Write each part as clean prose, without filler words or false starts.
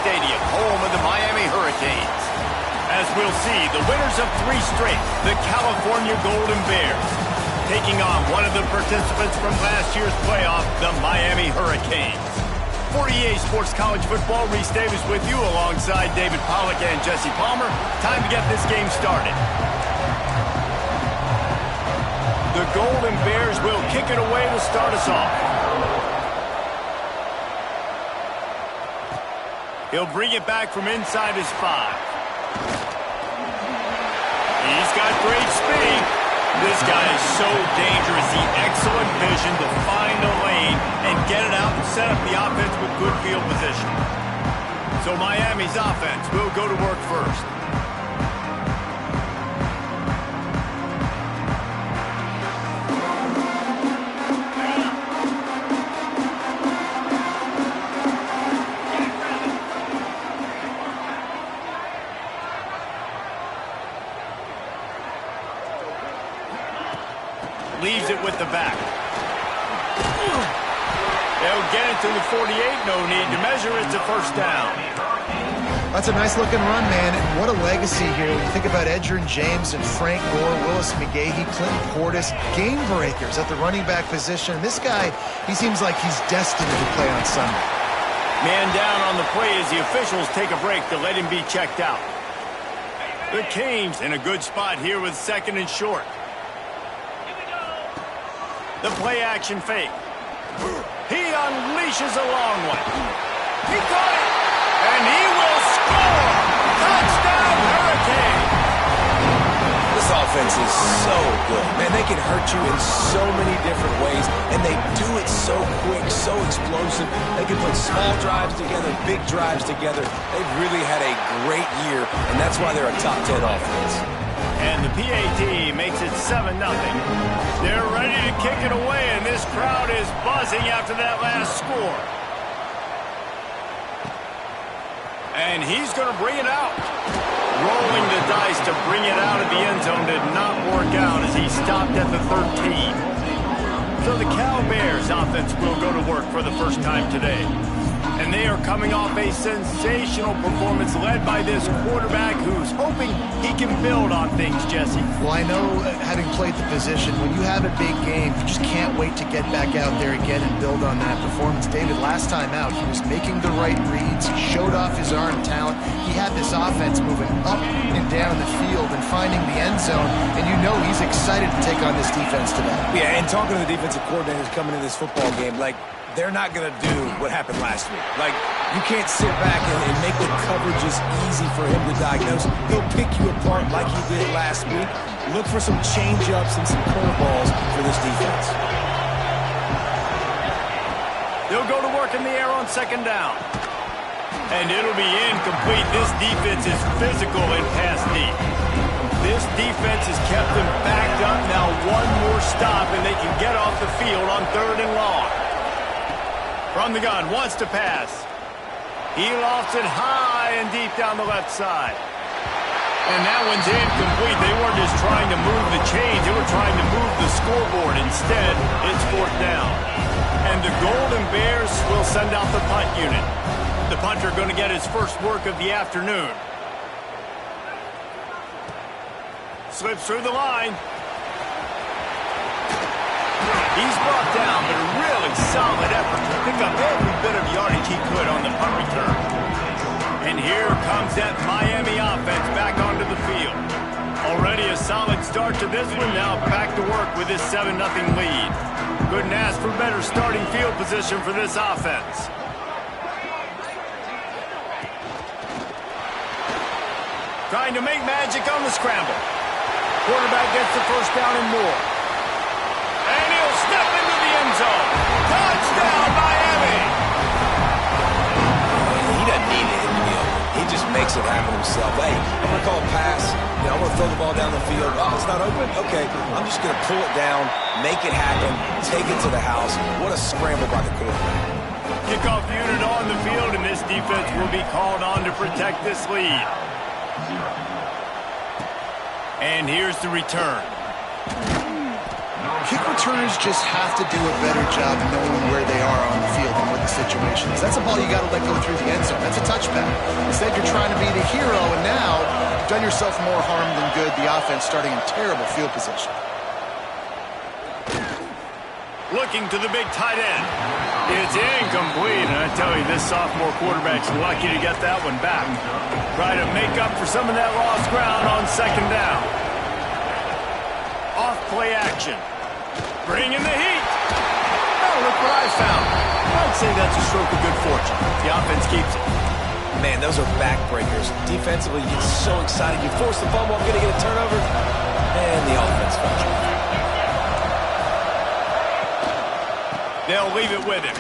Stadium, home of the Miami Hurricanes. As we'll see, the winners of 3 straight, the California Golden Bears, taking on one of the participants from last year's playoff, the Miami Hurricanes. For EA Sports College Football, Reese Davis with you alongside David Pollack and Jesse Palmer. Time to get this game started. The Golden Bears will kick it away to start us off. He'll bring it back from inside his 5. He's got great speed. This guy is so dangerous. He excellent vision to find a lane and get it out and set up the offense with good field position. So Miami's offense will go to work first. Leaves it with the back. They'll get it to the 48. No need to measure. It's a first down. That's a nice-looking run, man. And what a legacy here. When you think about Edgerrin James and Frank Gore, Willis McGahee, Clinton Portis, game breakers at the running back position. This guy, he seems like he's destined to play on Sunday. Man down on the play as the officials take a break to let him be checked out. The Canes in a good spot here with 2nd and short. The play-action fake. He unleashes a long one. He caught it, and he will score! Touchdown, Hurricane! This offense is so good. Man, they can hurt you in so many different ways, and they do it so quick, so explosive. They can put small drives together, big drives together. They've really had a great year, and that's why they're a top 10 offense. And the PAT makes it 7-0. They're ready to kick it away, and this crowd is buzzing after that last score. And he's going to bring it out. Rolling the dice to bring it out of the end zone did not work out as he stopped at the 13. So the Cal Bears offense will go to work for the first time today. And they are coming off a sensational performance led by this quarterback who's hoping he can build on things, Jesse. Well, I know, having played the position, when you have a big game, you just can't wait to get back out there again and build on that performance. David, last time out, he was making the right reads. He showed off his arm talent. He had this offense moving up and down the field and finding the end zone, and you know he's excited to take on this defense today. Yeah, and talking to the defensive coordinators coming into this football game, like, they're not going to do what happened last week. Like, you can't sit back and make the coverages easy for him to diagnose. He'll pick you apart like he did last week. Look for some change-ups and some curveballs for this defense. They'll go to work in the air on 2nd down. And it'll be incomplete. This defense is physical and pass deep. This defense has kept them backed up. Now one more stop, and they can get off the field on 3rd and long. From the gun, wants to pass. He lofts it high and deep down the left side. And that one's incomplete. They weren't just trying to move the chains. They were trying to move the scoreboard. Instead, it's 4th down. And the Golden Bears will send out the punt unit. The punter going to get his first work of the afternoon. Slips through the line. He's brought down, but a really solid effort to pick up every bit of yardage he could on the punt return. And here comes that Miami offense back onto the field. Already a solid start to this one, now back to work with this 7-0 lead. Couldn't ask for better starting field position for this offense. Trying to make magic on the scramble. Quarterback gets the first down and more. And he'll step into the end zone. Touchdown, Miami! He doesn't need it to be open. He just makes it happen himself. Hey, I'm going to call a pass. You know, I'm going to throw the ball down the field. Oh, it's not open? Okay. I'm just going to pull it down, make it happen, take it to the house. What a scramble by the quarterback. Kickoff unit on the field, and this defense will be called on to protect this lead. And here's the return. Kick returners just have to do a better job knowing where they are on the field and what the situation is. That's a ball you got to let go through the end zone. That's a touchback. Instead, you're trying to be the hero, and now you've done yourself more harm than good. The offense starting in terrible field position. Looking to the big tight end. It's incomplete, and I tell you, this sophomore quarterback's lucky to get that one back. Try to make up for some of that lost ground on 2nd down. Off play action. He looks Bringing the heat. Oh, look what I found. I'd say that's a stroke of good fortune. The offense keeps it. Man, those are backbreakers. Defensively, you get so excited. You force the fumble, I'm going to get a turnover. And the offense falls short. They'll leave it with him.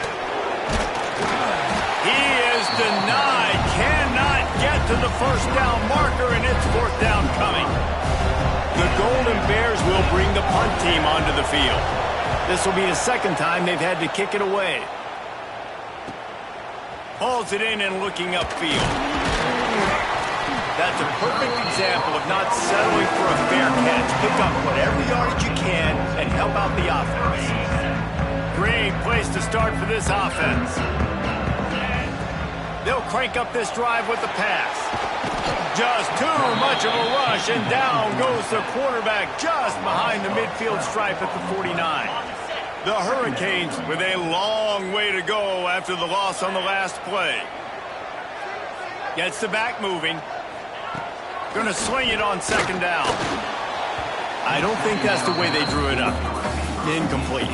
He is denied. Cannot get to the first down marker, and it's fourth down coming. The Golden Bears will bring the punt team onto the field. This will be the second time they've had to kick it away. Hauls it in and looking upfield. That's a perfect example of not settling for a fair catch. Pick up whatever yardage you can and help out the offense. Great place to start for this offense. They'll crank up this drive with the pass. Just too much of a rush, and down goes the quarterback just behind the midfield stripe at the 49. The Hurricanes with a long way to go after the loss on the last play. Gets the back moving. Going to sling it on second down. I don't think that's the way they drew it up. Incomplete.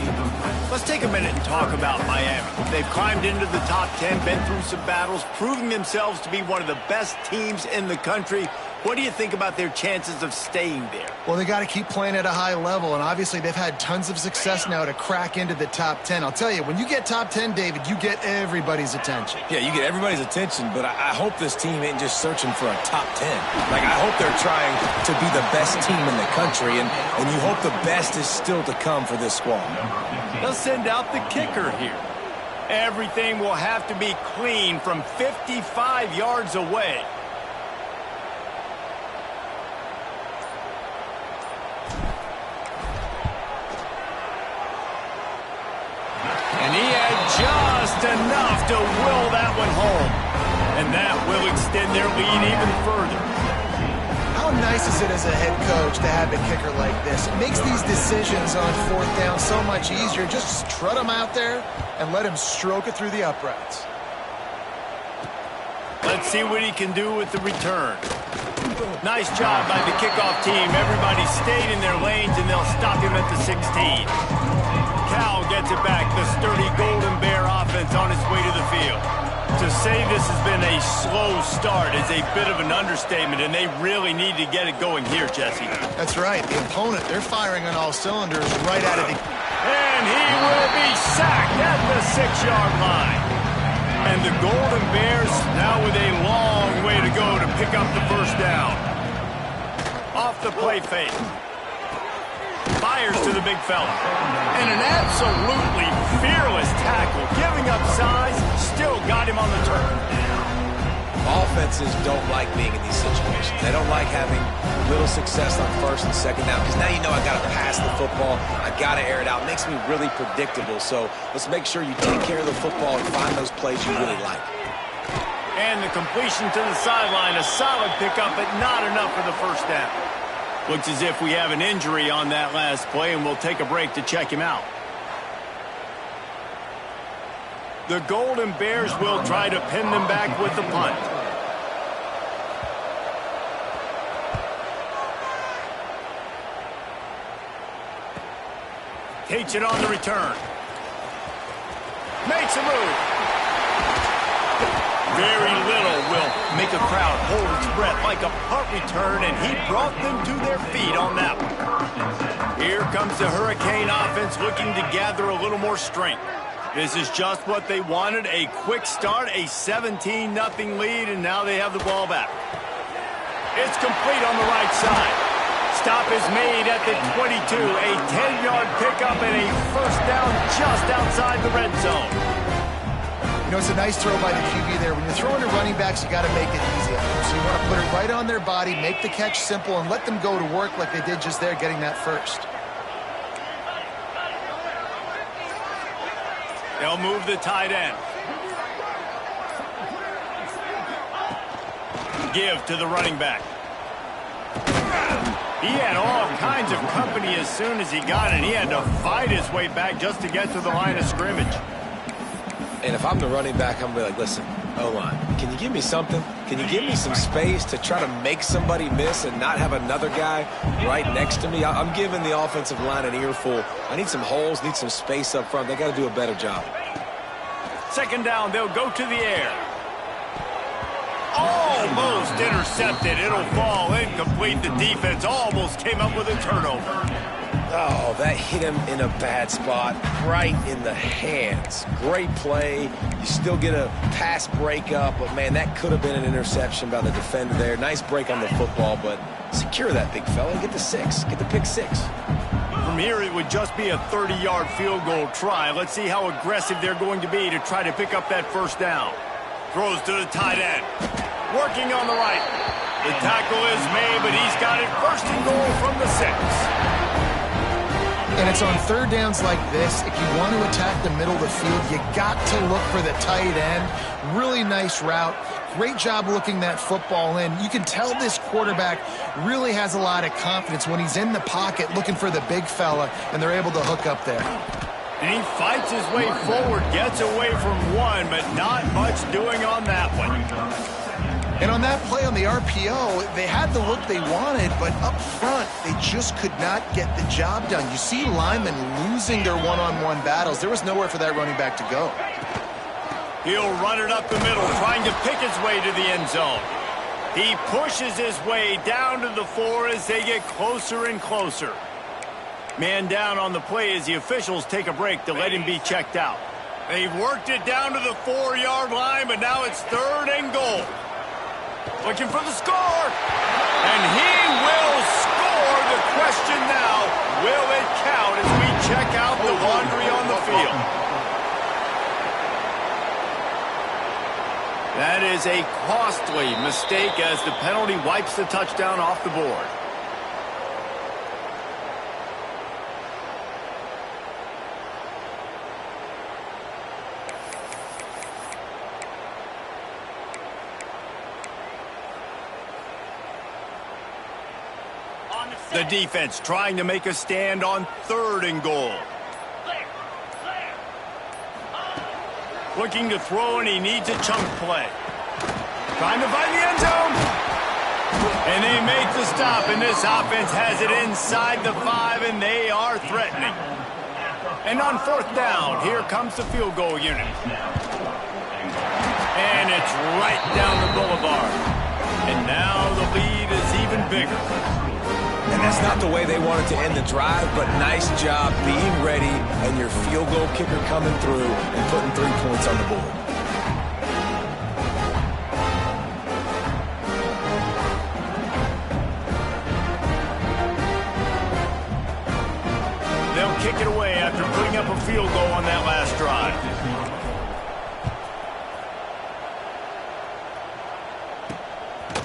Let's take a minute and talk about Miami. They've climbed into the top 10, been through some battles, proving themselves to be one of the best teams in the country. What do you think about their chances of staying there? Well, they got to keep playing at a high level, and obviously they've had tons of success now to crack into the top 10. I'll tell you, when you get top 10, David, you get everybody's attention. Yeah, you get everybody's attention, but I hope this team ain't just searching for a top 10. Like, I hope they're trying to be the best team in the country, and you hope the best is still to come for this squad. They'll send out the kicker here. Everything will have to be clean from 55 yards away. And he had just enough to will that one home. And that will extend their lead even further. How nice is it as a head coach to have a kicker like this? It makes these decisions on fourth down so much easier. Just strut him out there and let him stroke it through the uprights. Let's see what he can do with the return. Nice job by the kickoff team. Everybody stayed in their lanes, and they'll stop him at the 16. Cal gets it back. The sturdy Golden Bear offense on its way to the field. To say this has been a slow start is a bit of an understatement, and they really need to get it going here, Jesse. That's right. The opponent, they're firing on all cylinders right out of the... And he will be sacked at the 6-yard line. And the Golden Bears now with a long way to go to pick up the first down. Off the play fake. Fires to the big fella. And an absolutely fearless tackle. Giving up size, still got him on the turf. Offenses don't like being in these situations. They don't like having little success on first and second down, because now you know I got to pass the football. I got to air it out. It makes me really predictable. So let's make sure you take care of the football and find those plays you really like. And the completion to the sideline, a solid pickup, but not enough for the first down. Looks as if we have an injury on that last play, and we'll take a break to check him out. The Golden Bears will try to pin them back with the punt. Takes it on the return. Makes a move. Very little will make a crowd hold its breath like a punt return, and he brought them to their feet on that one. Here comes the Hurricane offense looking to gather a little more strength. This is just what they wanted, a quick start, a 17-0 lead, and now they have the ball back. It's complete on the right side. Stop is made at the 22, a 10-yard pickup and a first down just outside the red zone. You know, it's a nice throw by the QB there. When you're throwing to running backs, you got to make it easy. So you want to put it right on their body, make the catch simple, and let them go to work like they did just there, getting that first. They'll move the tight end. Give to the running back. He had all kinds of company as soon as he got it. He had to fight his way back just to get to the line of scrimmage. And if I'm the running back, I'm going to be like, listen, O-line, can you give me something? Can you give me some space to try to make somebody miss and not have another guy right next to me? I'm giving the offensive line an earful. I need some holes, need some space up front. They got to do a better job. Second down, they'll go to the air. Almost intercepted. It'll fall incomplete. The defense almost came up with a turnover. Oh, that hit him in a bad spot, right in the hands. Great play. You still get a pass breakup, but, man, that could have been an interception by the defender there. Nice break on the football, but secure that big fella and get the 6. Get the pick 6. From here, it would just be a 30-yard field goal try. Let's see how aggressive they're going to be to try to pick up that first down. Throws to the tight end. Working on the right. The tackle is made, but he's got it first and goal from the 6. And it's on third downs like this. If you want to attack the middle of the field, you got to look for the tight end. Really nice route. Great job looking that football in. You can tell this quarterback really has a lot of confidence when he's in the pocket looking for the big fella, and they're able to hook up there. And he fights his way forward, gets away from one, but not much doing on that one. And on that play on the RPO, they had the look they wanted, but up front, they just could not get the job done. You see linemen losing their one-on-one battles. There was nowhere for that running back to go. He'll run it up the middle, trying to pick his way to the end zone. He pushes his way down to the 4 as they get closer and closer. Man down on the play as the officials take a break to let him be checked out. They've worked it down to the 4-yard line, but now it's third and goal. Looking for the score. And he will score. The question now, will it count as we check out the laundry on the field? That is a costly mistake as the penalty wipes the touchdown off the board. The defense trying to make a stand on third and goal. Looking to throw, and he needs a chunk play. Trying to find the end zone. And they make the stop, and this offense has it inside the 5, and they are threatening. And on fourth down, here comes the field goal unit. And it's right down the boulevard. And now the lead is even bigger. And that's not the way they wanted to end the drive, but nice job being ready and your field goal kicker coming through and putting 3 points on the board. They'll kick it away after putting up a field goal on that last drive.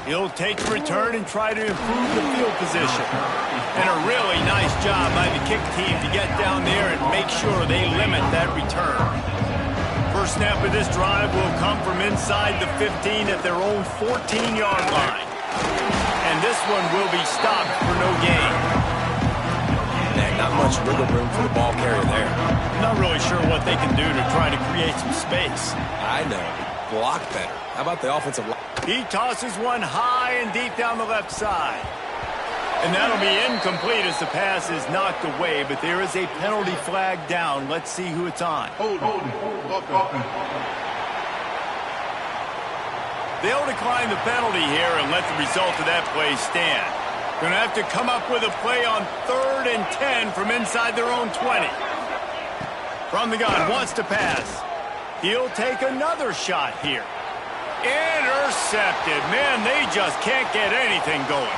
He'll take the return and try to improve the field position. And a really nice job by the kick team to get down there and make sure they limit that return. First snap of this drive will come from inside the 15 at their own 14-yard line. And this one will be stopped for no gain. Man, not much wiggle room for the ball carrier there. I'm not really sure what they can do to try to create some space. I know. Block better. How about the offensive line? He tosses one high and deep down the left side. And that'll be incomplete as the pass is knocked away, but there is a penalty flag down. Let's see who it's on. They'll decline the penalty here and let the result of that play stand. Going to have to come up with a play on 3rd and 10 from inside their own 20. From the gun, wants to pass. He'll take another shot here. Intercepted. Man, they just can't get anything going.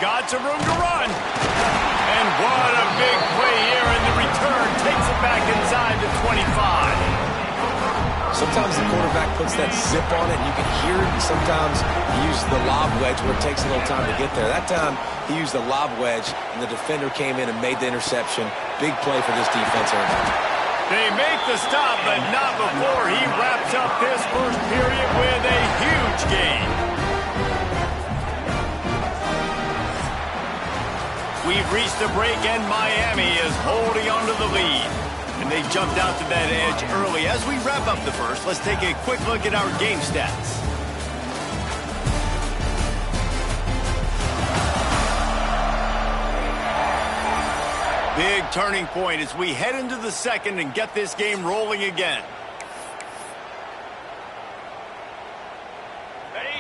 Got some room to run. And what a big play here, and the return takes it back inside the 25. Sometimes the quarterback puts that zip on it, and you can hear it. Sometimes he uses the lob wedge where it takes a little time to get there. That time, he used the lob wedge, and the defender came in and made the interception. Big play for this defense right now. They make the stop, but not before he wraps up this first period with a huge gain. We've reached the break, and Miami is holding on to the lead. And they jumped out to that edge early. As we wrap up the first, let's take a quick look at our game stats. Big turning point as we head into the second and get this game rolling again.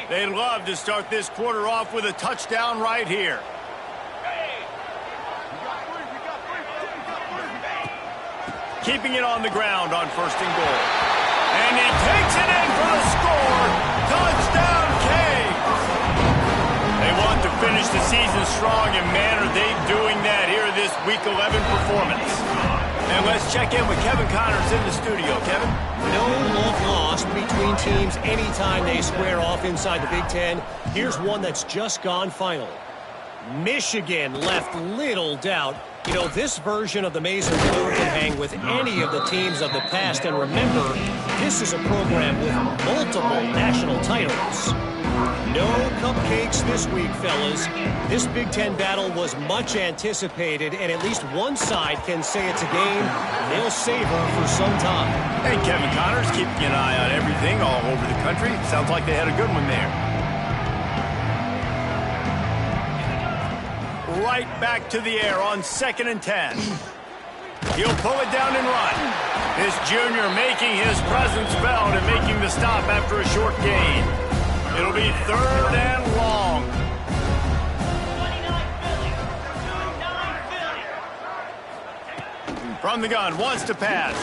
They'd love to start this quarter off with a touchdown right here. Keeping it on the ground on 1st and goal. And he takes it in for the score. Touchdown, Canes. They want to finish the season strong, and man, are they doing that here in this Week 11 performance. And let's check in with Kevin Connors in the studio. Kevin? No love lost between teams anytime they square off inside the Big Ten. Here's one that's just gone final. Michigan left little doubt. You know, this version of the Maize and Blue can hang with any of the teams of the past. And remember, this is a program with multiple national titles. No cupcakes this week, fellas. This Big Ten battle was much anticipated, and at least one side can say it's a game they'll savor for some time. Hey, Kevin Connors, keeping an eye on everything all over the country. Sounds like they had a good one there. Right back to the air on 2nd and 10. He'll pull it down and run. This junior making his presence felt and making the stop after a short gain. It'll be 3rd and long. From the gun, wants to pass.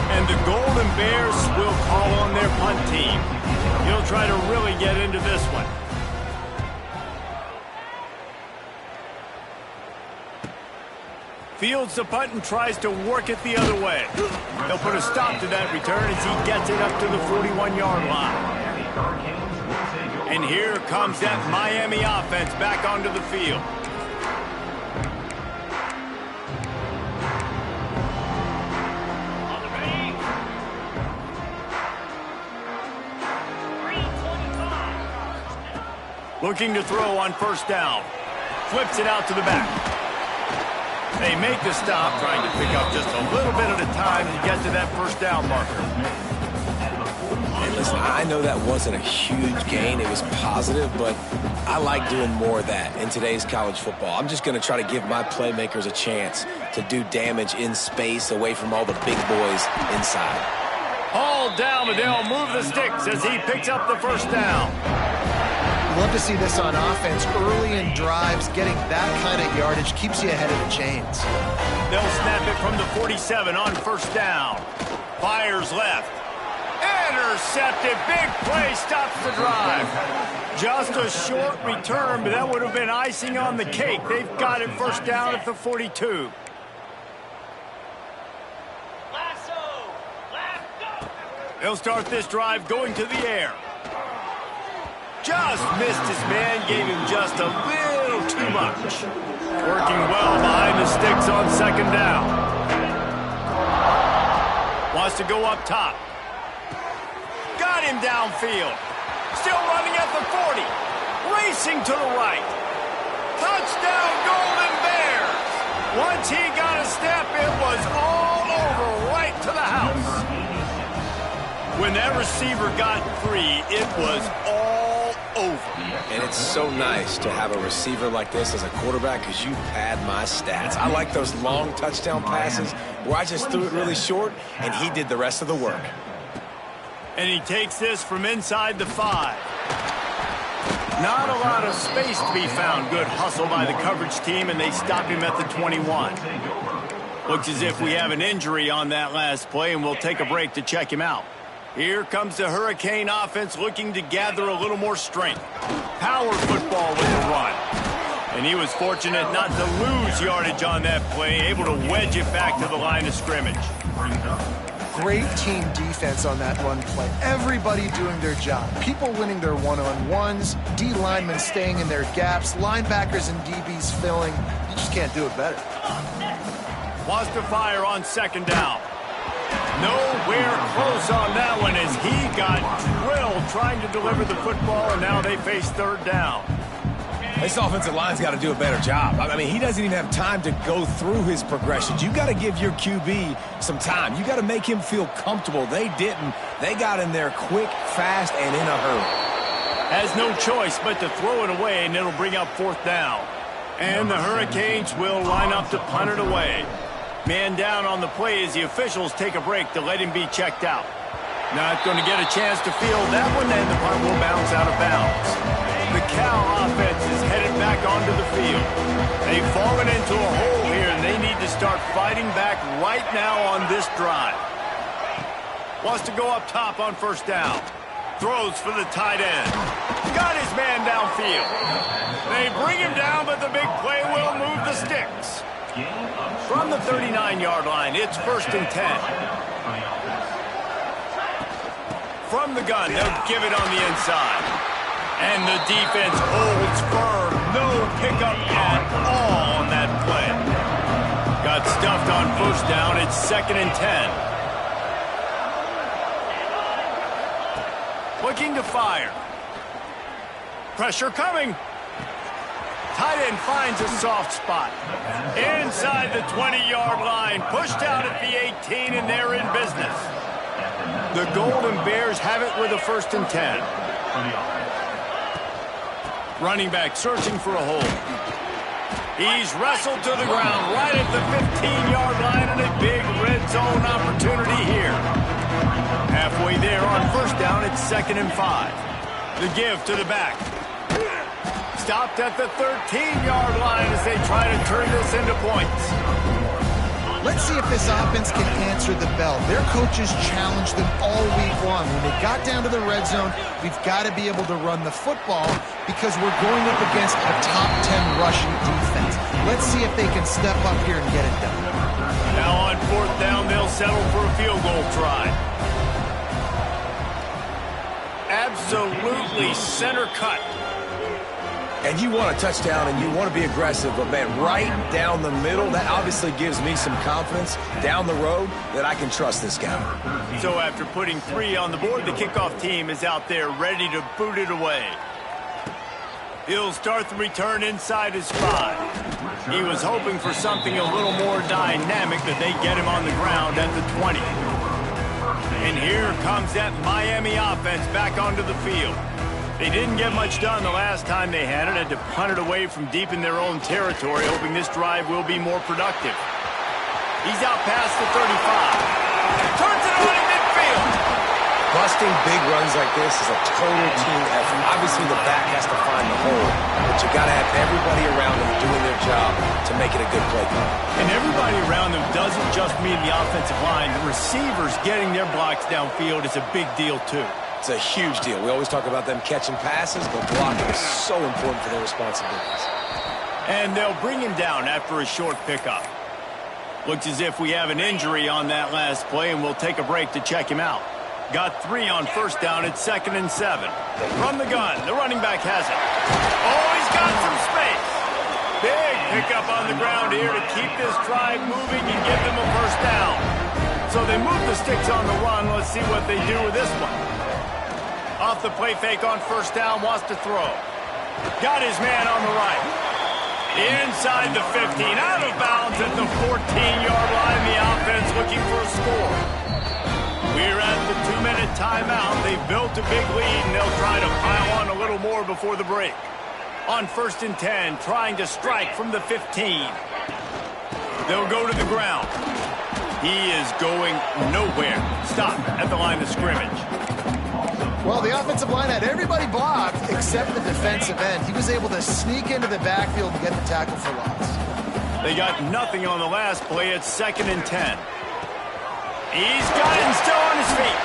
And the Golden Bears will call on their punt team. He'll try to really get into this one. Fields the punt and tries to work it the other way. They'll put a stop to that return as he gets it up to the 41-yard line. And here comes that Miami offense back onto the field. Looking to throw on 1st down. Flips it out to the back. They make the stop, trying to pick up just a little bit at a time to get to that 1st down marker. Hey, listen, I know that wasn't a huge gain. It was positive, but I like doing more of that in today's college football. I'm just going to try to give my playmakers a chance to do damage in space away from all the big boys inside. Hauled down, but they'll move the sticks as he picks up the 1st down. Love to see this on offense early in drives. Getting that kind of yardage keeps you ahead of the chains. They'll snap it from the 47 on 1st down. Fires left. Intercepted. Big play stops the drive. Just a short return, but that would have been icing on the cake. They've got it 1st down at the 42. They'll start this drive going to the air. Just missed his man, gave him just a little too much. Working well behind the sticks on 2nd down. Wants to go up top. Got him downfield. Still running at the 40. Racing to the right. Touchdown, Golden Bears. Once he got a step, it was all over right to the house. When that receiver got free, it was all over. And it's so nice to have a receiver like this as a quarterback because you pad my stats. I like those long touchdown passes where I just threw it really short and he did the rest of the work. And he takes this from inside the 5. Not a lot of space to be found. Good hustle by the coverage team, and they stop him at the 21. Looks as if we have an injury on that last play, and we'll take a break to check him out. Here comes the Hurricane offense looking to gather a little more strength. Power football with the run. And he was fortunate not to lose yardage on that play, able to wedge it back to the line of scrimmage. Great team defense on that run play. Everybody doing their job. People winning their one-on-ones, D linemen staying in their gaps, linebackers and DBs filling. You just can't do it better. Wants to fire on 2nd down. Nowhere close on that one as he got drilled trying to deliver the football, and now they face third down. This offensive line's got to do a better job. I mean, he doesn't even have time to go through his progressions. You got to give your QB some time. You got to make him feel comfortable. They didn't. They got in there quick, fast, and in a hurry. Has no choice but to throw it away, and it'll bring up fourth down. And the Hurricanes will line up to punt it away. Man down on the play as the officials take a break to let him be checked out. Not going to get a chance to field that one, and the punt will bounce out of bounds. The Cal offense is headed back onto the field. They've fallen into a hole here, and they need to start fighting back right now on this drive. Wants to go up top on first down. Throws for the tight end. Got his man downfield. They bring him down, but the big play will move the sticks. From the 39-yard line, it's 1st and 10. From the gun, they'll give it on the inside. And the defense holds firm. No pickup at all on that play. Got stuffed on first down. It's 2nd and 10. Looking to fire. Pressure coming. Tight end finds a soft spot. Inside the 20-yard line. Pushed out at the 18, and they're in business. The Golden Bears have it with a 1st and 10. Running back searching for a hole. He's wrestled to the ground right at the 15-yard line, and a big red zone opportunity here. Halfway there on first down, it's 2nd and 5. The give to the back. Stopped at the 13-yard line as they try to turn this into points. Let's see if this offense can answer the bell. Their coaches challenged them all week long. When they got down to the red zone, we've got to be able to run the football because we're going up against a top 10 rushing defense. Let's see if they can step up here and get it done. Now on fourth down, they'll settle for a field goal try. Absolutely center cut. And you want a touchdown and you want to be aggressive, but, man, right down the middle, that obviously gives me some confidence down the road that I can trust this guy. So after putting 3 on the board, the kickoff team is out there ready to boot it away. He'll start the return inside his 5. He was hoping for something a little more dynamic, but they get him on the ground at the 20. And here comes that Miami offense back onto the field. They didn't get much done the last time they had it. Had to punt it away from deep in their own territory, hoping this drive will be more productive. He's out past the 35. Turns it on in midfield. Busting big runs like this is a total team effort. Obviously, the back has to find the hole, but you got to have everybody around them doing their job to make it a good play call. And everybody around them doesn't just mean the offensive line. The receivers getting their blocks downfield is a big deal, too. It's a huge deal. We always talk about them catching passes, but blocking is so important for their responsibilities. And they'll bring him down after a short pickup. Looks as if we have an injury on that last play, and we'll take a break to check him out. Got 3 on first down at 2nd and 7. From the gun, the running back has it. Oh, he's got some space. Big pickup on the ground here to keep this drive moving and give them a first down. So they move the sticks on the run. Let's see what they do with this one. Off the play fake on first down, wants to throw. Got his man on the right. Inside the 15, out of bounds at the 14-yard line. The offense looking for a score. We're at the 2-minute timeout. They've built a big lead, and they'll try to pile on a little more before the break. On 1st and 10, trying to strike from the 15. They'll go to the ground. He is going nowhere. Stop at the line of scrimmage. Well, the offensive line had everybody blocked except the defensive end. He was able to sneak into the backfield and get the tackle for loss. They got nothing on the last play. It's 2nd and 10. He's got it and still on his feet.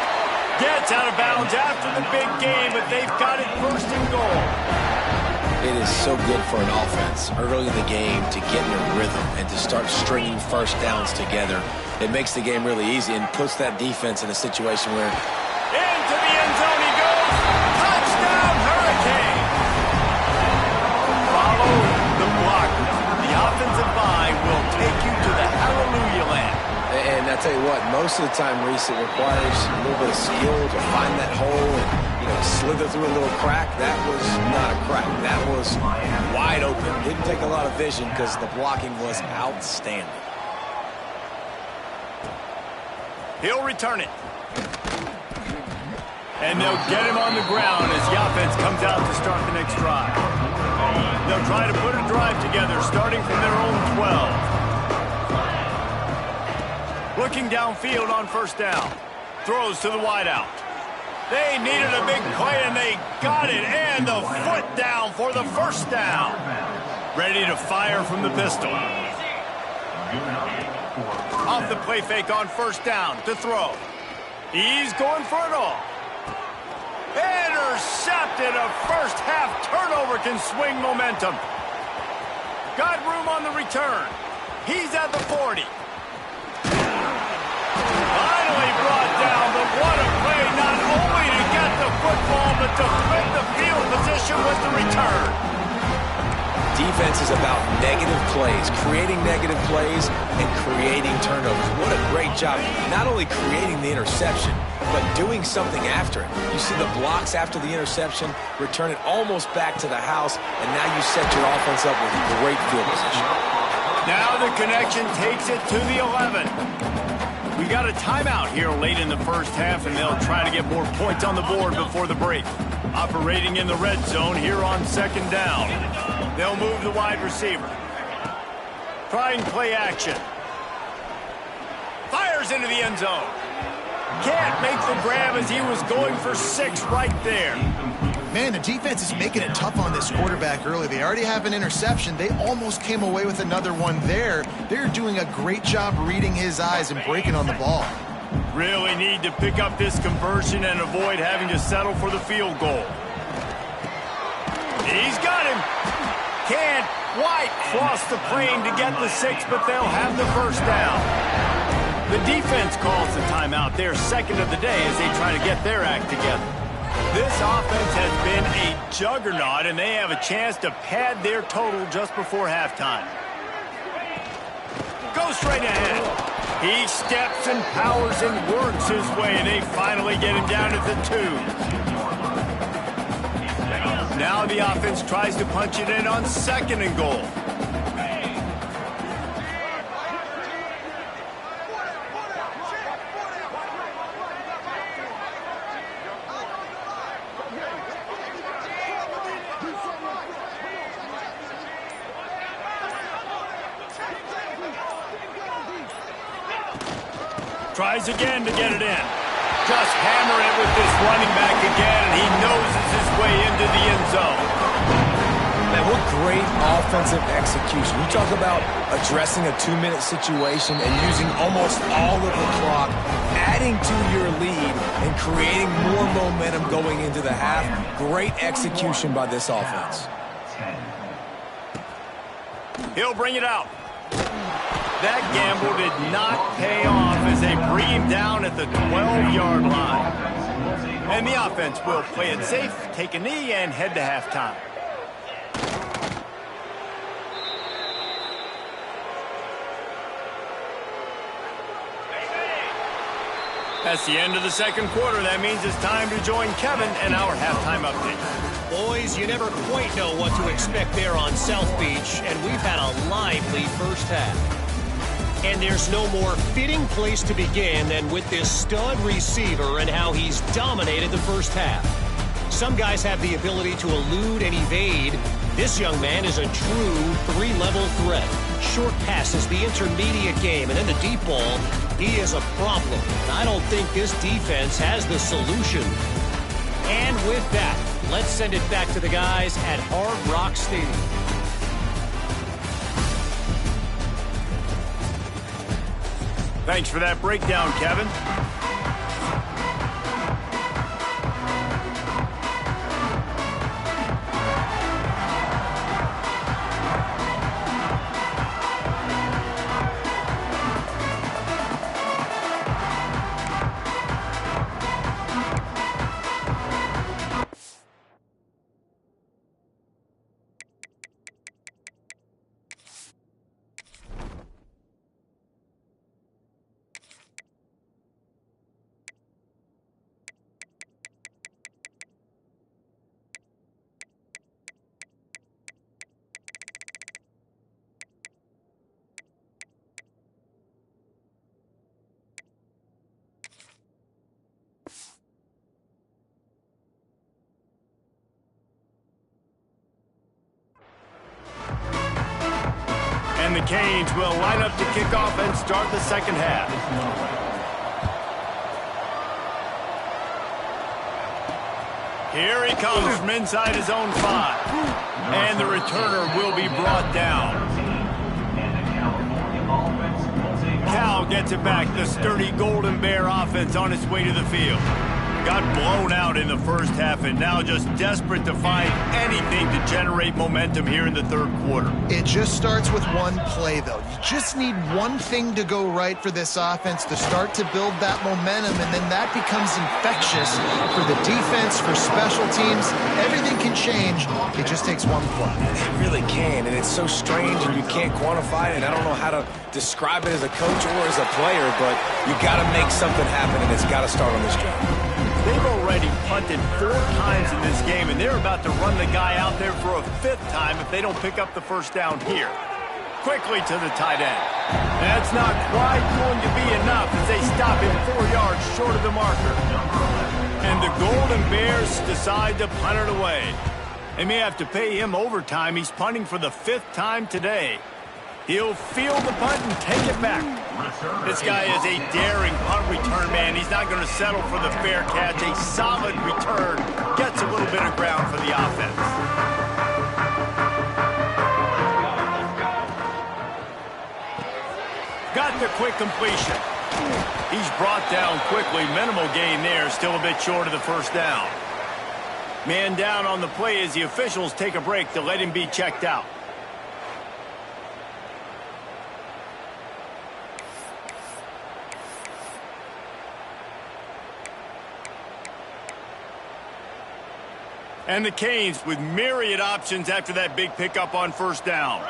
Gets out of bounds after the big game, but they've got it 1st and goal. It is so good for an offense early in the game to get in a rhythm and to start stringing first downs together. It makes the game really easy and puts that defense in a situation where into the end zone he goes. Touchdown, Hurricane. Follow the block. The offensive line will take you to the hallelujah land. And that's I tell you what, most of the time, Reese, it requires a little bit of skill to find that hole and, slither through a little crack. That was not a crack. That was wide open. Didn't take a lot of vision because the blocking was outstanding. He'll return it. And they'll get him on the ground as the offense comes out to start the next drive. They'll try to put a drive together starting from their own 12. Looking downfield on first down. Throws to the wideout. They needed a big play, and they got it. And the foot down for the first down. Ready to fire from the pistol. Off the play fake on first down to throw. He's going for it all. Intercepted. A first half turnover can swing momentum. Got room on the return. He's at the 40. Finally brought down, but what a play, not only to get the football, but to flip the field position with the return. Defense is about negative plays, creating negative plays and creating turnovers. What a great job, not only creating the interception, but doing something after it. You see the blocks after the interception, return it almost back to the house, and now you set your offense up with great field position. Now the connection takes it to the 11. We got a timeout here late in the first half, and they'll try to get more points on the board before the break. Operating in the red zone here on second down. They'll move the wide receiver. Trying play action. Fires into the end zone. Can't make the grab as he was going for 6 right there. Man, the defense is making it tough on this quarterback early. They already have an interception. They almost came away with another one there. They're doing a great job reading his eyes and breaking on the ball. Really need to pick up this conversion and avoid having to settle for the field goal. He's got him. Can't quite cross the plane to get the 6, but they'll have the first down. The defense calls the timeout, their second of the day, as they try to get their act together. This offense has been a juggernaut, and they have a chance to pad their total just before halftime. Go straight ahead. He steps and powers and works his way, and they finally get him down at the 2. Now the offense tries to punch it in on second and goal. Tries again to get it in. Just hammer it with this running back again, and he noses his way into the end zone. Man, what great offensive execution. You talk about addressing a 2-minute situation and using almost all of the clock, adding to your lead and creating more momentum going into the half. Great execution by this offense. He'll bring it out. That gamble did not pay off as they bring him down at the 12-yard line. And the offense will play it safe, take a knee, and head to halftime. That's the end of the second quarter. That means it's time to join Kevin and our halftime update. Boys, you never quite know what to expect there on South Beach, and we've had a lively first half. And there's no more fitting place to begin than with this stud receiver and how he's dominated the first half. Some guys have the ability to elude and evade. This young man is a true 3-level threat. Short passes, the intermediate game, and then the deep ball. He is a problem. I don't think this defense has the solution. And with that, let's send it back to the guys at Hard Rock Stadium. Thanks for that breakdown, Kevin. the Canes will line up to kick off and start the second half. Here he comes from inside his own 5. And the returner will be brought down. Cal gets it back. The sturdy Golden Bear offense on its way to the field. Got blown out in the first half and now just desperate to find anything to generate momentum here in the third quarter. It just starts with one play, though. You just need one thing to go right for this offense to start to build that momentum, and then that becomes infectious for the defense, for special teams. Everything can change. It just takes one play. It really can, and it's so strange, and you can't quantify it. I don't know how to describe it as a coach or as a player, but you got to make something happen, and it's got to start on this drive. They've already punted 4 times in this game, and they're about to run the guy out there for a 5th time if they don't pick up the first down here. Quickly to the tight end. That's not quite going to be enough as they stop him 4 yards short of the marker. And the Golden Bears decide to punt it away. They may have to pay him overtime. He's punting for the 5th time today. He'll field the punt and take it back. This guy is a daring punt return man. He's not going to settle for the fair catch. A solid return gets a little bit of ground for the offense. Got the quick completion. He's brought down quickly. Minimal gain there. Still a bit short of the first down. Man down on the play as the officials take a break to let him be checked out. And the Canes with myriad options after that big pickup on first down.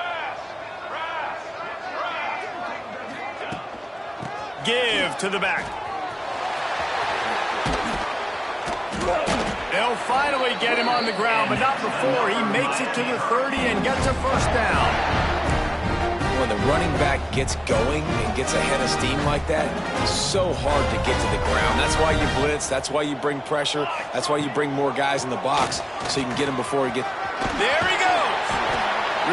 Give to the back. They'll finally get him on the ground, but not before he makes it to the 30 and gets a first down. When the running back gets going and gets ahead of steam like that, it's so hard to get to the ground. That's why you blitz. That's why you bring pressure. That's why you bring more guys in the box so you can get him before he gets... There he goes.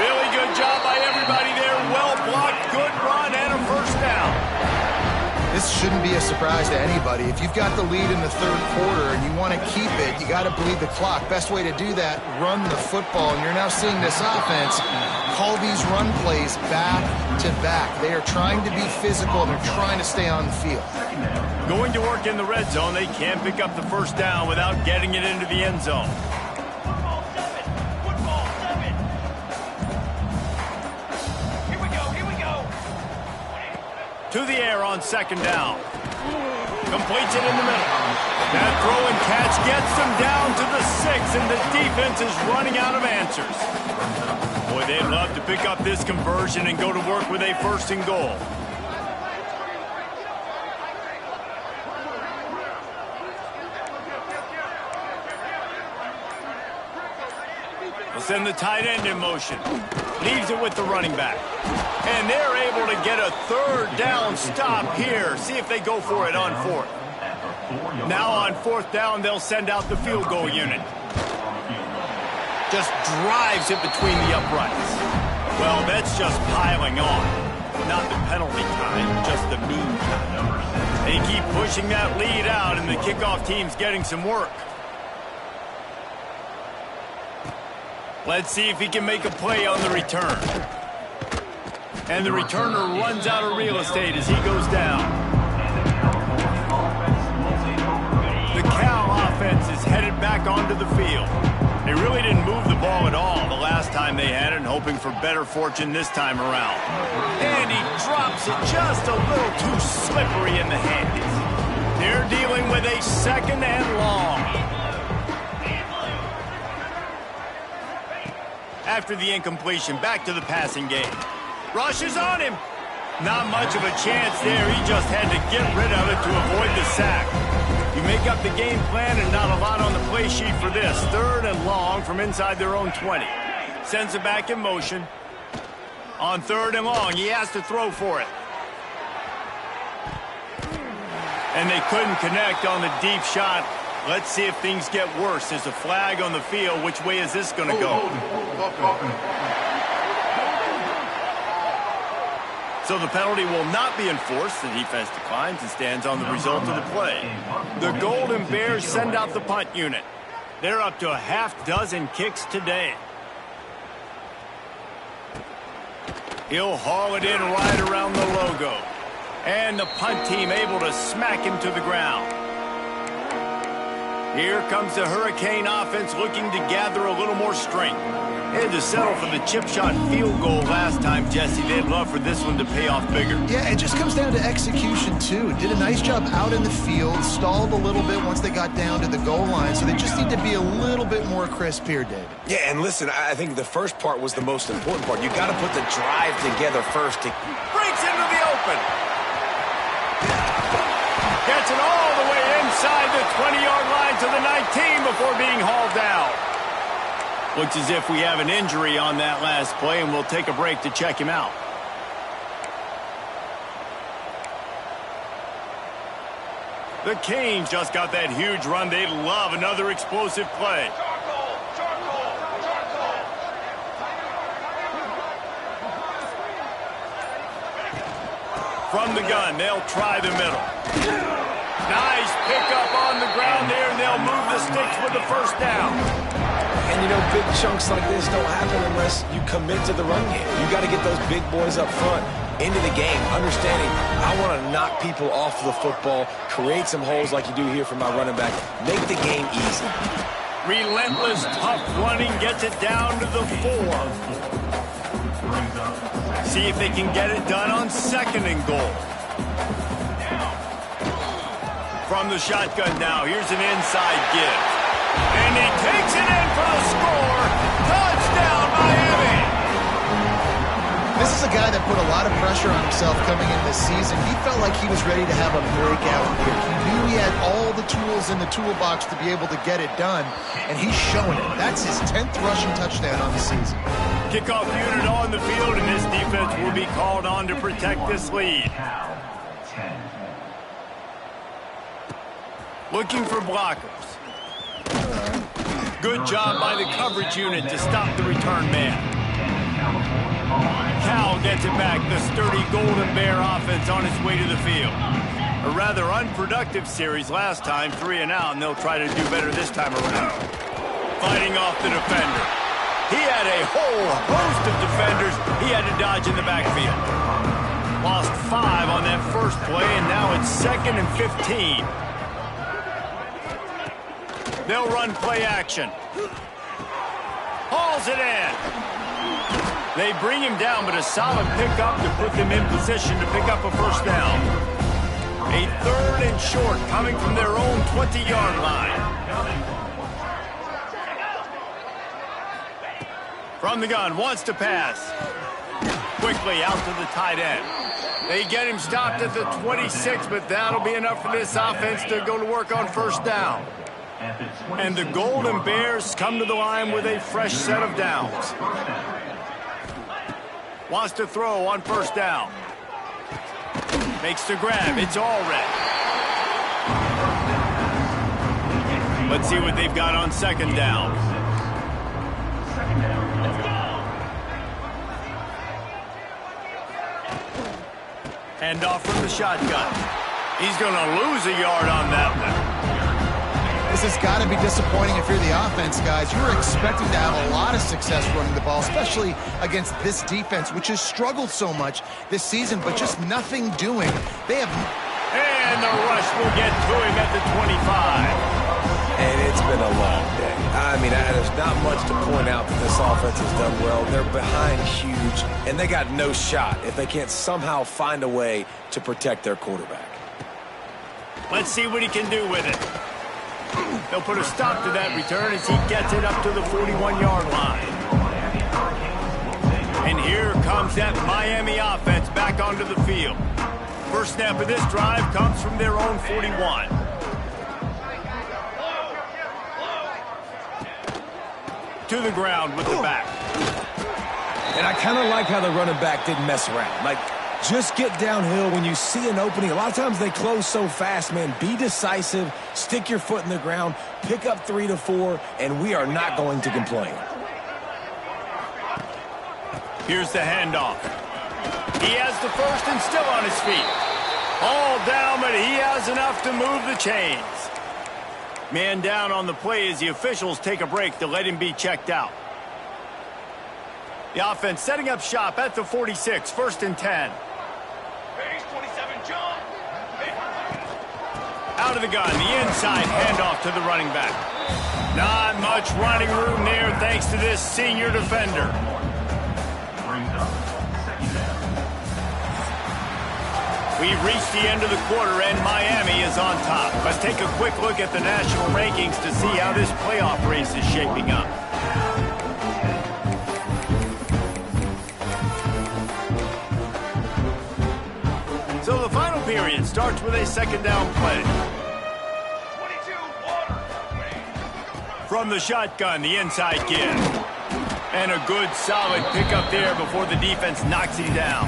Really good job by everybody there. Well blocked, good run, and a first down. This shouldn't be a surprise to anybody. If you've got the lead in the third quarter and you want to keep it, you got to bleed the clock. Best way to do that, run the football. And you're now seeing this offense call these run plays back to back. They are trying to be physical. They're trying to stay on the field. Going to work in the red zone. They can't pick up the first down without getting it into the end zone. To the air on second down. Completes it in the middle. That throw and catch gets them down to the 6, and the defense is running out of answers. Boy, they'd love to pick up this conversion and go to work with a 1st and goal. They'll send the tight end in motion. Leaves it with the running back. And they're able to get a 3rd down stop here. See if they go for it on 4th. Now on 4th down, they'll send out the field goal unit. Just drives it between the uprights. Well, that's just piling on. Not the penalty kind, just the mean kind. They keep pushing that lead out, and the kickoff team's getting some work. Let's see if he can make a play on the return. And the returner runs out of real estate as he goes down. The Cal offense is headed back onto the field. They really didn't move the ball at all the last time they had it, and hoping for better fortune this time around. And he drops it just a little too slippery in the hands. They're dealing with a 2nd and long. After the incompletion, back to the passing game. Rushes on him. Not much of a chance there. He just had to get rid of it to avoid the sack. You make up the game plan and not a lot on the play sheet for this. 3rd and long from inside their own 20. Sends it back in motion. On 3rd and long, he has to throw for it. And they couldn't connect on the deep shot. Let's see if things get worse. There's a flag on the field. Which way is this going to go? So the penalty will not be enforced. The defense declines and stands on the result of the play. The Golden Bears send out the punt unit. They're up to a half-dozen kicks today. He'll haul it in right around the logo. And the punt team able to smack him to the ground. Here comes the Hurricane offense looking to gather a little more strength. They had to settle for the chip shot field goal last time, Jesse. They'd love for this one to pay off bigger. Yeah, it just comes down to execution, too. Did a nice job out in the field, stalled a little bit once they got down to the goal line, so they just need to be a little bit more crisp here, David. Yeah, and listen, I think the first part was the most important part. You got to put the drive together first. Breaks into the open. Gets it all the way inside the 20-yard line to the 19 before being hauled down. Looks as if we have an injury on that last play, and we'll take a break to check him out. The Canes just got that huge run. They love another explosive play. From the gun, they'll try the middle. Nice pickup on the ground there, and they'll move the sticks with the first down. And, you know, big chunks like this don't happen unless you commit to the run game. You got to get those big boys up front into the game, understanding I want to knock people off the football, create some holes like you do here for my running back, make the game easy. Relentless, tough running gets it down to the 4. See if they can get it done on 2nd and goal. From the shotgun now, here's an inside give. And he takes it in for the score. Touchdown, Miami! This is a guy that put a lot of pressure on himself coming in this season. He felt like he was ready to have a breakout year. He knew he had all the tools in the toolbox to be able to get it done, and he's showing it. That's his 10th rushing touchdown on the season. Kickoff unit on the field, and this defense will be called on to protect this lead. Looking for blockers. Good job by the coverage unit to stop the return man. Cal gets it back. The sturdy Golden Bear offense on its way to the field. A rather unproductive series last time, 3 and out, and they'll try to do better this time around. Fighting off the defender. He had a whole host of defenders he had to dodge in the backfield. Lost 5 on that first play, and now it's 2nd and 15. They'll run play action. Hauls it in. They bring him down, but a solid pickup to put them in position to pick up a first down. A 3rd and short coming from their own 20-yard line. From the gun, wants to pass. Quickly out to the tight end. They get him stopped at the 26, but that'll be enough for this offense to go to work on first down. And the Golden Bears come to the line with a fresh set of downs. Wants to throw on first down. Makes the grab. It's all red. Let's see what they've got on 2nd down. Hand off from the shotgun. He's going to lose a yard on that one. This has got to be disappointing if you're the offense, guys. You were expecting to have a lot of success running the ball, especially against this defense, which has struggled so much this season, but just nothing doing. They have... And the rush will get to him at the 25. And it's been a long day. I mean, there's not much to point out that this offense has done well. They're behind huge, and they got no shot if they can't somehow find a way to protect their quarterback. Let's see what he can do with it. They'll put a stop to that return as he gets it up to the 41-yard line. And here comes that Miami offense back onto the field. First snap of this drive comes from their own 41. To the ground with the back. And I kind of like how the running back didn't mess around. Like, just get downhill when you see an opening. A lot of times they close so fast, man. Be decisive, stick your foot in the ground, pick up 3 to 4, and we are not going to complain. Here's the handoff. He has the first and still on his feet. All down, but he has enough to move the chains. Man down on the play as the officials take a break to let him be checked out. The offense setting up shop at the 46, 1st and 10. Out of the gun, the inside handoff to the running back. Not much running room there thanks to this senior defender. We've reached the end of the quarter and Miami is on top. Let's take a quick look at the national rankings to see how this playoff race is shaping up. So the final period starts with a second down play. From the shotgun, the inside give. And a good solid pickup there before the defense knocks him down.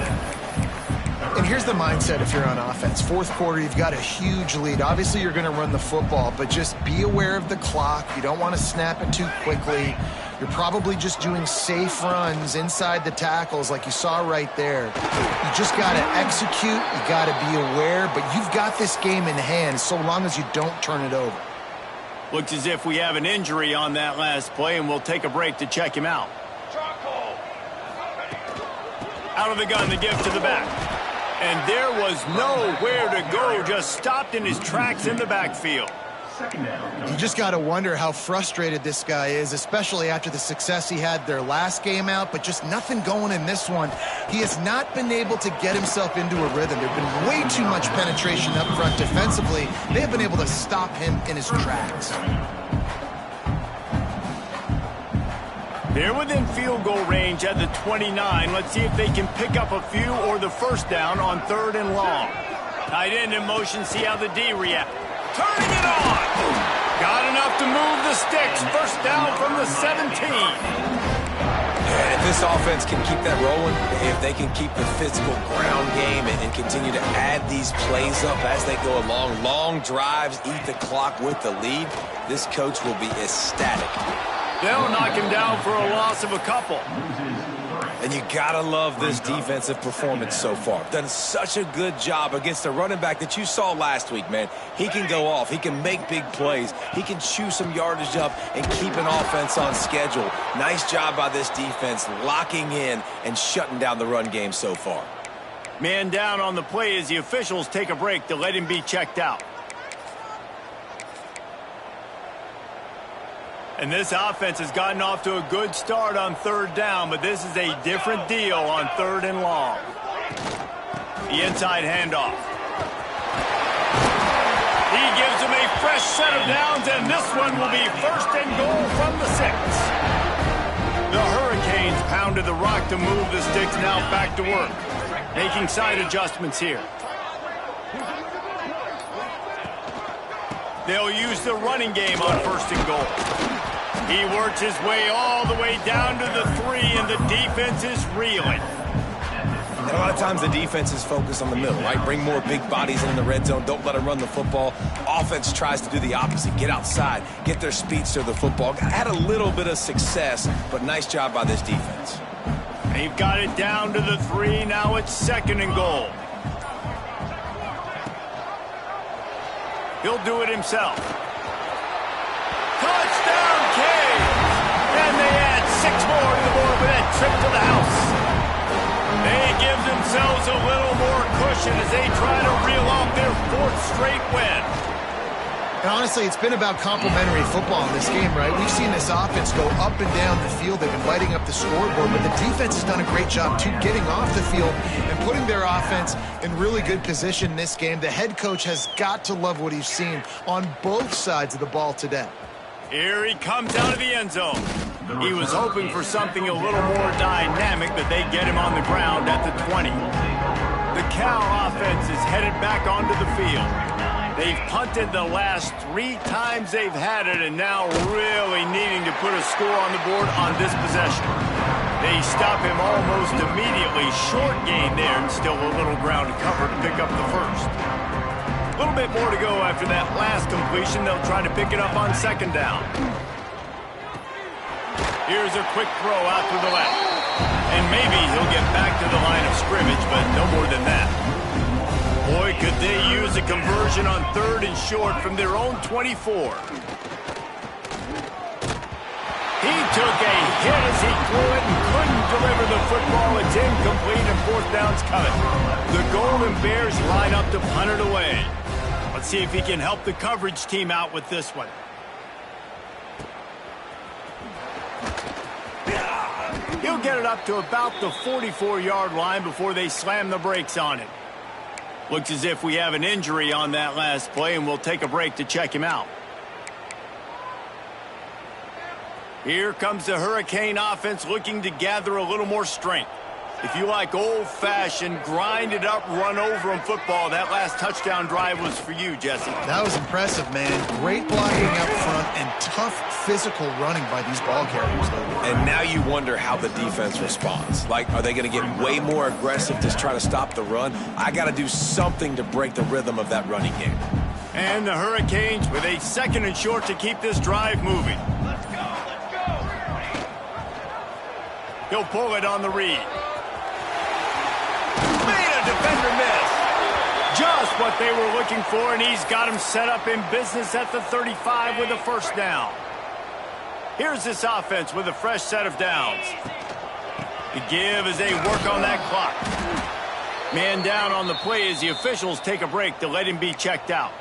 And here's the mindset if you're on offense. Fourth quarter, you've got a huge lead. Obviously, you're going to run the football, but just be aware of the clock. You don't want to snap it too quickly. You're probably just doing safe runs inside the tackles like you saw right there. You just got to execute. You got to be aware, but you've got this game in hand so long as you don't turn it over. Looks as if we have an injury on that last play, and we'll take a break to check him out. Out of the gun, the give to the back. And there was nowhere to go, just stopped in his tracks in the backfield. You just got to wonder how frustrated this guy is, especially after the success he had their last game out, but just nothing going in this one. He has not been able to get himself into a rhythm. There's been way too much penetration up front defensively. They have been able to stop him in his tracks. They're within field goal range at the 29. Let's see if they can pick up a few or the first down on 3rd and long. Tight end in motion, see how the D reacts. Turning it on. Got enough to move the sticks. First down from the 17. And if this offense can keep that rolling, if they can keep the physical ground game and continue to add these plays up as they go along, long drives, eat the clock with the lead, this coach will be ecstatic. They'll knock him down for a loss of a couple. And you gotta love this defensive performance so far. Done such a good job against the running back that you saw last week, man. He can go off. He can make big plays. He can chew some yardage up and keep an offense on schedule. Nice job by this defense locking in and shutting down the run game so far. Man down on the play as the officials take a break to let him be checked out. And this offense has gotten off to a good start on 3rd down, but this is a different deal on 3rd and long. The inside handoff. He gives him a fresh set of downs, and this one will be 1st and goal from the 6. The Hurricanes pounded the rock to move the sticks, now back to work. Making side adjustments here. They'll use the running game on 1st and goal. He works his way all the way down to the 3, and the defense is reeling. And a lot of times the defense is focused on the middle, right? Bring more big bodies in the red zone. Don't let them run the football. Offense tries to do the opposite. Get outside. Get their speedster the football. Had a little bit of success, but nice job by this defense. They've got it down to the 3. Now it's 2nd and goal. He'll do it himself. Touchdown, Cade! And they add 6 more to the board with that trip to the house. They give themselves a little more cushion as they try to reel off their 4th straight win. And honestly, it's been about complementary football in this game, right? We've seen this offense go up and down the field. They've been lighting up the scoreboard, but the defense has done a great job, too, getting off the field and putting their offense in really good position in this game. The head coach has got to love what he's seen on both sides of the ball today. Here he comes out of the end zone. He was hoping for something a little more dynamic, but they get him on the ground at the 20. The Cal offense is headed back onto the field. They've punted the last 3 times they've had it, and now really needing to put a score on the board on this possession. They stop him almost immediately. Short gain there, and still a little ground to cover to pick up the 1st. A little bit more to go after that last completion. They'll try to pick it up on 2nd down. Here's a quick throw out to the left. And maybe he'll get back to the line of scrimmage, but no more than that. Boy, could they use a conversion on 3rd and short from their own 24. He took a hit as he threw it and couldn't deliver the football. It's incomplete and 4th down's coming. The Golden Bears line up to punt it away. Let's see if he can help the coverage team out with this one. He'll get it up to about the 44-yard line before they slam the brakes on him. Looks as if we have an injury on that last play, and we'll take a break to check him out. Here comes the Hurricane offense looking to gather a little more strength. If you like old-fashioned, grind-it-up, run-over-'em football, that last touchdown drive was for you, Jesse. That was impressive, man. Great blocking up front and tough physical running by these ball carriers. And now you wonder how the defense responds. Like, are they going to get way more aggressive to try to stop the run? I got to do something to break the rhythm of that running game. And the Hurricanes with a 2nd and short to keep this drive moving. He'll pull it on the read. Made a defender miss. Just what they were looking for, and he's got him set up in business at the 35 with a 1st down. Here's this offense with a fresh set of downs. The give as they work on that clock. Man down on the play as the officials take a break to let him be checked out.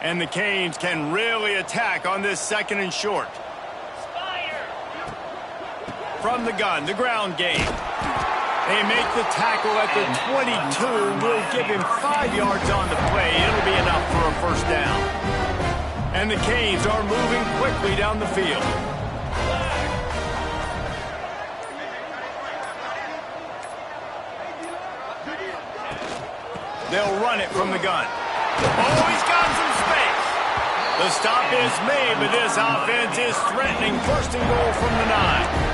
And the Canes can really attack on this 2nd and short. From the gun, the ground game. They make the tackle at the 22. Will give him 5 yards on the play. It'll be enough for a 1st down. And the Canes are moving quickly down the field. They'll run it from the gun. Oh, he's got some space. The stop is made, but this offense is threatening 1st and goal from the 9.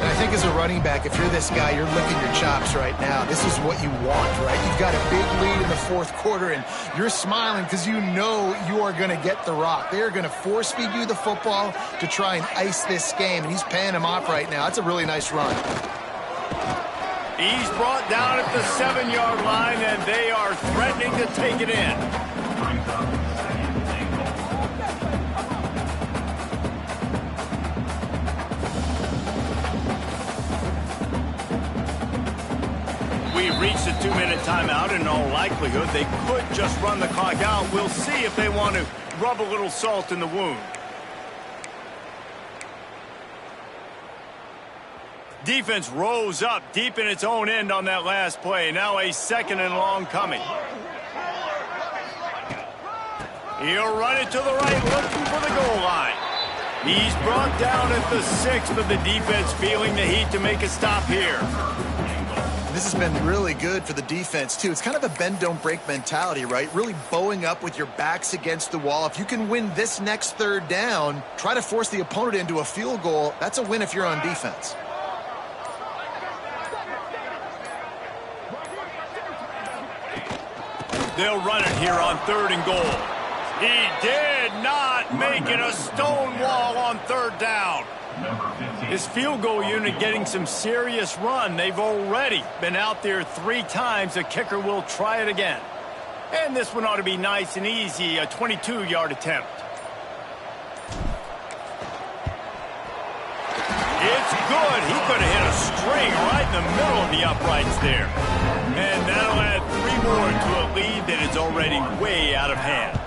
And I think as a running back, if you're this guy, you're licking your chops right now. This is what you want, right? You've got a big lead in the 4th quarter, and you're smiling because you know you are going to get the rock. They're going to force-feed you the football to try and ice this game, and he's paying him off right now. That's a really nice run. He's brought down at the 7-yard line, and they are threatening to take it in. We've reached a 2-minute timeout. In all likelihood, they could just run the clock out. We'll see if they want to rub a little salt in the wound. Defense rose up deep in its own end on that last play. Now a 2nd and long coming. He'll run it to the right, looking for the goal line. He's brought down at the 6, but the defense feeling the heat to make a stop here. This has been really good for the defense, too. It's kind of a bend-don't-break mentality, right? Really bowing up with your backs against the wall. If you can win this next 3rd down, try to force the opponent into a field goal. That's a win if you're on defense. They'll run it here on 3rd and goal. He did not make it a stone wall on 3rd down. His field goal unit getting some serious run. They've already been out there 3 times. The kicker will try it again. And this one ought to be nice and easy, a 22-yard attempt. It's good. He could have hit a string right in the middle of the uprights there. And that'll add 3 more to a lead that is already way out of hand.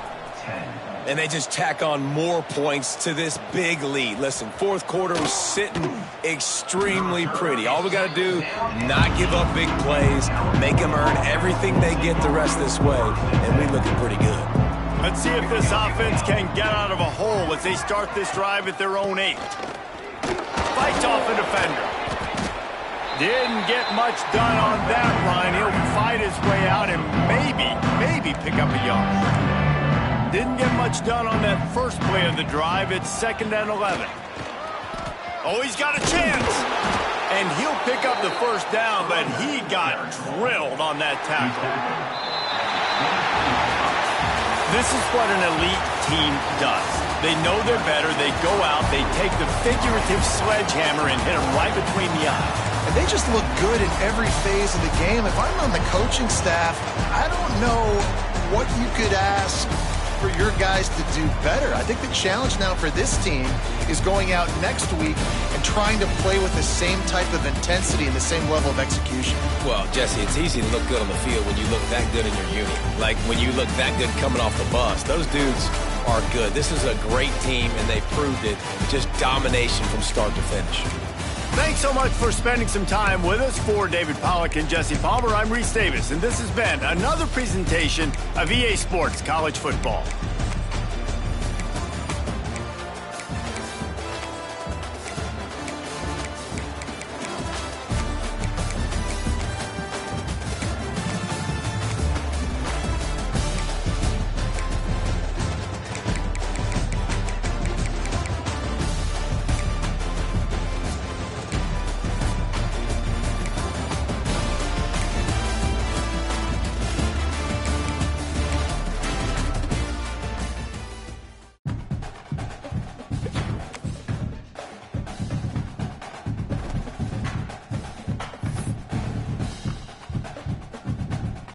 And they just tack on more points to this big lead. Listen, 4th quarter was sitting extremely pretty. All we got to do, not give up big plays, make them earn everything they get the rest this way, and we're looking pretty good. Let's see if this offense can get out of a hole as they start this drive at their own 8. Fights off a defender. Didn't get much done on that run. He'll fight his way out and maybe pick up a yard. Didn't get much done on that first play of the drive. It's 2nd and 11. Oh, he's got a chance. And he'll pick up the 1st down, but he got drilled on that tackle. This is what an elite team does. They know they're better. They go out, they take the figurative sledgehammer and hit them right between the eyes. And they just look good in every phase of the game. If I'm on the coaching staff, I don't know what you could ask for your guys to do better. I think the challenge now for this team is going out next week and trying to play with the same type of intensity and the same level of execution. Well, Jesse, it's easy to look good on the field when you look that good in your unit. Like when you look that good coming off the bus. Those dudes are good. This is a great team, and they proved it. Just domination from start to finish. Thanks so much for spending some time with us. For David Pollack and Jesse Palmer, I'm Reese Davis, and this has been another presentation of EA Sports College Football.